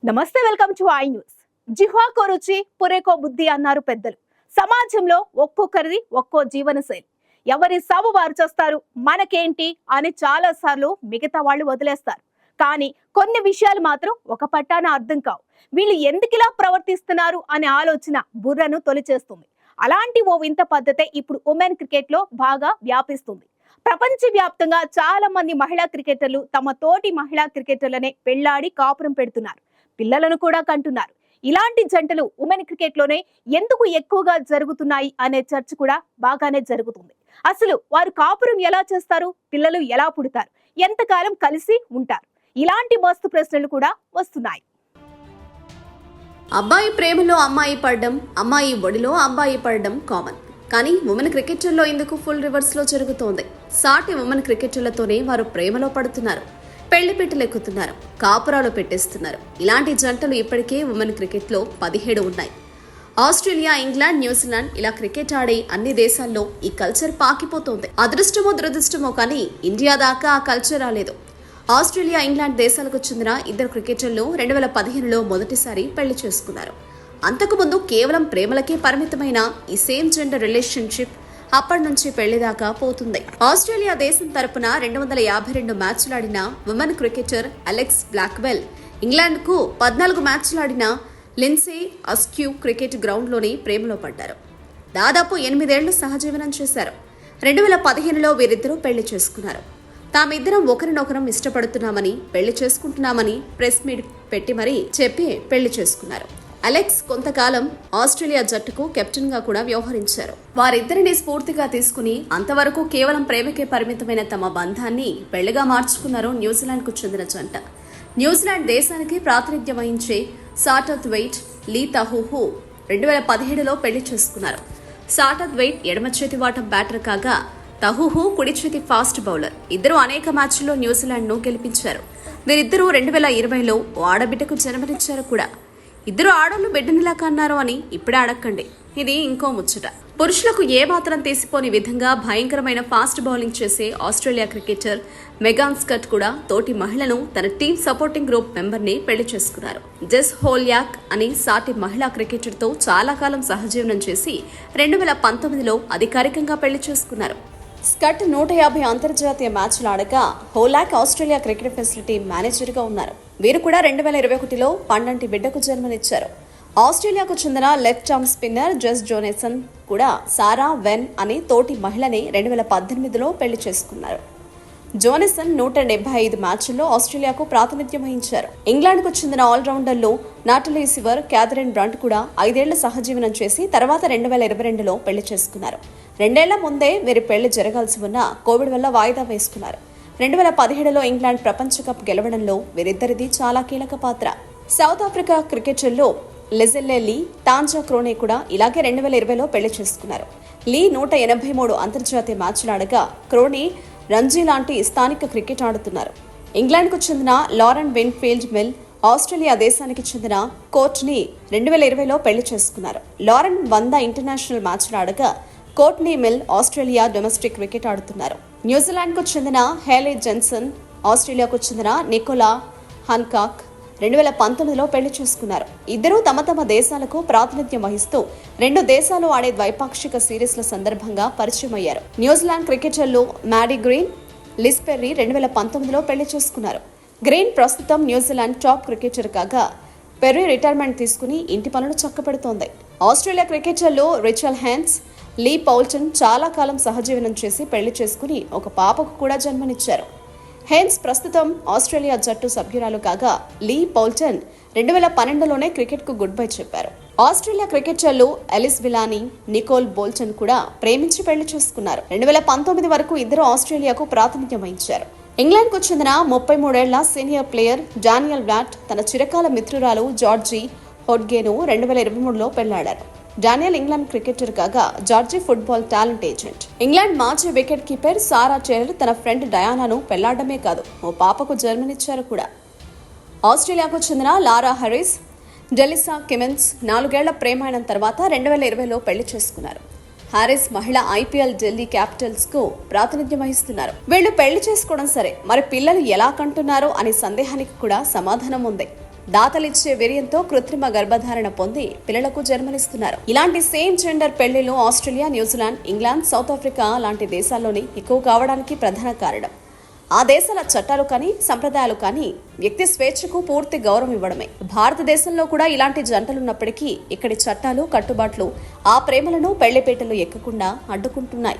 నమస్తే, welcome to I news. జిహ్వాకో రుచి పురేకో బుద్ధి అన్నారు పెద్దలు. సమాజంలో ఒక్కొక్కరిది ఒక్కో జీవన శైలి. ఎవరి సాగు వారు చేస్తారు, మనకేంటి అని చాలా సార్లు మిగతా వాళ్ళు వదిలేస్తారు. కానీ కొన్ని విషయాలు మాత్రం ఒక పట్టాన అర్థం కావు. వీళ్ళు ఎందుకిలా ప్రవర్తిస్తున్నారు అనే ఆలోచన బుర్రను తొలిచేస్తుంది. అలాంటి ఓ వింత పద్ధతే ఇప్పుడు ఉమెన్ క్రికెట్ లో బాగా వ్యాపిస్తుంది. ప్రపంచ వ్యాప్తంగా చాలా మంది మహిళా క్రికెటర్లు తమ తోటి మహిళా క్రికెటర్లనే పెళ్లాడి కాపురం పెడుతున్నారు, పిల్లలను కూడా కంటున్నారు. ఇలాంటి జంటలు ఉమెన్ క్రికెట్ లోనే ఎందుకు ఎక్కువగా జరుగుతున్నాయి అనే చర్చ కూడా బాగానే జరుగుతుంది. అసలు వారు కాపురం ఎలా చేస్తారు, పిల్లలు ఎలా పుడతారు, ఎంతకాలం కలిసి ఉంటారు, ఇలాంటి మస్తు ప్రశ్నలు కూడా వస్తున్నాయి. అబ్బాయి ప్రేమలో అమ్మాయి పడడం, అమ్మాయి ఒడిలో అబ్బాయి పడడం కామన్. కానీ ఉమెన్ క్రికెటర్లో ఇందుకు ఫుల్ రివర్స్ లో జరుగుతోంది. సాటి ఉమెన్ క్రికెటర్లతోనే వారు ప్రేమలో పడుతున్నారు, పెళ్లి పెట్టెలెక్కుతున్నారు, కాపురాలు పెట్టేస్తున్నారు. ఇలాంటి జంటలు ఇప్పటికే ఉమెన్ క్రికెట్లో 17 ఉన్నాయి. ఆస్ట్రేలియా, ఇంగ్లాండ్, న్యూజిలాండ్ ఇలా క్రికెట్ ఆడే అన్ని దేశాల్లో ఈ కల్చర్ పాకిపోతోంది. అదృష్టమో దురదృష్టమో కానీ ఇండియా దాకా ఆ కల్చర్ రాలేదు. ఆస్ట్రేలియా, ఇంగ్లాండ్ దేశాలకు చెందిన ఇద్దరు క్రికెటర్లు 2015లో మొదటిసారి పెళ్లి చేసుకున్నారు. అంతకుముందు కేవలం ప్రేమలకే పరిమితమైన ఈ సేమ్ జెండర్ రిలేషన్షిప్ అప్పటి నుంచి పెళ్లిదాకా పోతుంది. ఆస్ట్రేలియా దేశం తరపున 252 మ్యాచ్లాడిన women cricketer Alex Blackwell, England కు 14 మ్యాచ్లాడిన లిన్సే అస్క్యూ క్రికెట్ గ్రౌండ్ లోని ప్రేమలో పడ్డారు. దాదాపు 8 ఏళ్లు సహజీవనం చేశారు. 2015లో వీరిద్దరూ పెళ్లి చేసుకున్నారు. తామిద్దరం ఒకరినొకరం ఇష్టపడుతున్నామని, పెళ్లి చేసుకుంటున్నామని ప్రెస్ మీట్ పెట్టి మరీ చెప్పి పెళ్లి చేసుకున్నారు. అలెక్స్ కొంతకాలం ఆస్ట్రేలియా జట్టుకు కెప్టెన్ గా కూడా వ్యవహరించారు. వారిద్దరిని స్ఫూర్తిగా తీసుకుని అంతవరకు కేవలం ప్రేమకే పరిమితమైన తమ బంధాన్ని పెళ్లిగా మార్చుకున్నారు న్యూజిలాండ్ కు చెందిన జంట. న్యూజిలాండ్ దేశానికి ప్రాతినిధ్యం వహించే సాటత్ వెయిట్, లీ తహూహు 2017లో పెళ్లి చేసుకున్నారు. సాటత్ వెయిట్ ఎడమ చేతి వాటం బ్యాటర్ కాగా తహూహు కుడి చేతి ఫాస్ట్ బౌలర్. ఇద్దరు అనేక మ్యాచ్ల్లో న్యూజిలాండ్ ను గెలిపించారు. వీరిద్దరూ 2020లో ఆడబిడ్డకు జన్మనిచ్చారు కూడా. ఇద్దరు ఆడోళ్లు బిడ్డనిలా కన్నారు అని ఇప్పుడే అడక్కండి, ఇది ఇంకో ముచ్చట. పురుషులకు ఏమాత్రం తీసిపోని విధంగా భయంకరమైన ఫాస్ట్ బౌలింగ్ చేసే ఆస్ట్రేలియా క్రికెటర్ మెగాన్ స్కట్ కూడా తోటి మహిళను తన టీం సపోర్టింగ్ గ్రూప్ మెంబర్ ని పెళ్లి చేసుకున్నారు. జెస్ హోల్యాక్ అని సాటి మహిళా క్రికెటర్ తో చాలా కాలం సహజీవనం చేసి 2019లో అధికారికంగా పెళ్లి చేసుకున్నారు. స్కట్ 150 అంతర్జాతీయ మ్యాచ్లు ఆడగా హోలాక్ ఆస్ట్రేలియా క్రికెట్ ఫెసిలిటీ మేనేజర్గా ఉన్నారు. వీరు కూడా 2021లో పండంటి బిడ్డకు జన్మనిచ్చారు. ఆస్ట్రేలియాకు చెందిన లెఫ్ట్ ఆర్మ్ స్పిన్నర్ జెస్ జోనెసన్ కూడా సారా వెన్ అనే తోటి మహిళని 2018లో పెళ్లి చేసుకున్నారు. జోనెసన్ 175 మ్యాచ్ల్లో ఆస్ట్రేలియాకు ప్రాతినిధ్యం వహించారు. ఇంగ్లాండ్కు చెందిన ఆల్రౌండర్లు నాటలీ సివర్, క్యాథరిన్ బ్రంట్ కూడా 5 ఏళ్ల సహజీవనం చేసి తర్వాత 2022లో పెళ్లి చేసుకున్నారు. 2 ఏళ్ల ముందే వీరి పెళ్లి జరగాల్సి ఉన్న కోవిడ్ వల్ల వాయిదా వేసుకున్నారు. 2017లో ఇంగ్లాండ్ ప్రపంచ కప్ గెలవడంలో వీరిద్దరిది చాలా కీలక పాత్ర. సౌత్ ఆఫ్రికా క్రికెటర్లో లెజెల్లే లీ, టాంజా క్రోనే కూడా ఇలాగే 2020లో పెళ్లి చేసుకున్నారు. లీ 183 అంతర్జాతీయ మ్యాచ్లు ఆడగా క్రోనే రంజీ లాంటి స్థానిక క్రికెట్ ఆడుతున్నారు. ఇంగ్లాండ్కు చెందిన లారెన్ విన్ఫీల్డ్ మిల్, ఆస్ట్రేలియా దేశానికి చెందిన కోర్ట్నీ 2020లో పెళ్లి చేసుకున్నారు. లారెన్ 100 ఇంటర్నేషనల్ మ్యాచ్లు ఆడగా Courtney Mill Australia domestic cricket ఆడుతున్నారు. న్యూజిలాండ్కు చెందిన హేలీ జెన్సన్, ఆస్ట్రేలియాకు చెందిన నికోలా హన్కాక్ 2019లో పెళ్లి చేసుకున్నారు. ఇద్దరూ తమ తమ దేశాలకు ప్రాతినిధ్యం వహిస్తూ 2 దేశాలు ఆడే ద్వైపాక్షిక సిరీస్ల సందర్భంగా పరిచయం అయ్యారు. న్యూజిలాండ్ క్రికెటర్లు మ్యాడీ గ్రీన్, లిస్ పెర్రీ 2019లో పెళ్లి చేసుకున్నారు. గ్రీన్ ప్రస్తుతం న్యూజిలాండ్ టాప్ క్రికెటర్ కాగా పెర్రీ రిటైర్మెంట్ తీసుకుని ఇంటి పనులు చక్కబెడుతోంది. ఆస్ట్రేలియా క్రికెటర్లు రిచల్ హ్యాన్స్, లీ పౌల్టన్ చాలా కాలం సహజీవనం చేసి పెళ్లి చేసుకుని ఒక పాపకు కూడా జన్మనిచ్చారు. హెన్స్ ప్రస్తుతం ఆస్ట్రేలియా జట్టు సభ్యురాలు కాగా లీ పౌల్టన్ 2012లోనే క్రికెట్ కు గుడ్ బై చెప్పారు. ఆస్ట్రేలియా క్రికెటర్లు ఎలిస్ విలానీ, నికోల్ బోల్టన్ కూడా ప్రేమించి పెళ్లి చేసుకున్నారు. 2019 వరకు ఇద్దరు ఆస్ట్రేలియాకు ప్రాతినిధ్యం వహించారు. ఇంగ్లాండ్ కు చెందిన 33 ఏళ్ల సీనియర్ ప్లేయర్ డానియల్ వ్యాట్ తన చిరకాల మిత్రురాలు జార్జీ హోడ్గేను 2023లో పెళ్లాడారు. డానియల్ ఇంగ్లాండ్ క్రికెటర్ కాగా Georgie football talent agent. England మాజీ వికెట్ కీపర్ సారా టేలర్ తన ఫ్రెండ్ డయానాను పెళ్లాడమే కాదు ఓ పాపకు జన్మనిచ్చారు కూడా. ఆస్ట్రేలియాకు చెందిన లారా హారిస్, డెలిసా కిమెన్స్ 4 ఏళ్ల ప్రేమాయణం తర్వాత 2020లో పెళ్లి చేసుకున్నారు. హారిస్ మహిళ ఐపీఎల్ ఢిల్లీ క్యాపిటల్స్ కు ప్రాతినిధ్యం వహిస్తున్నారు. వీళ్లు పెళ్లి చేసుకోవడం సరే, మరి పిల్లలు ఎలా కంటున్నారో అనే సందేహానికి కూడా సమాధానం ఉంది. దాతలిచ్చే వీర్యంతో కృత్రిమ గర్భధారణ పొంది పిల్లలకు జన్మనిస్తున్నారు. ఇలాంటి సేమ్ జెండర్ పెళ్లిలు Australia, New Zealand, England, South Africa లాంటి దేశాల్లోనే ఎక్కువ కావడానికి ప్రధాన కారణం ఆ దేశాల చట్టాలు కానీ సంప్రదాయాలు కానీ వ్యక్తి స్వేచ్ఛకు పూర్తి గౌరవం ఇవ్వడమే. భారతదేశంలో కూడా ఇలాంటి జంటలున్నప్పటికీ ఇక్కడి చట్టాలు, కట్టుబాట్లు ఆ ప్రేమలను పెళ్లిపేటలు ఎక్కకుండా అడ్డుకుంటున్నాయి.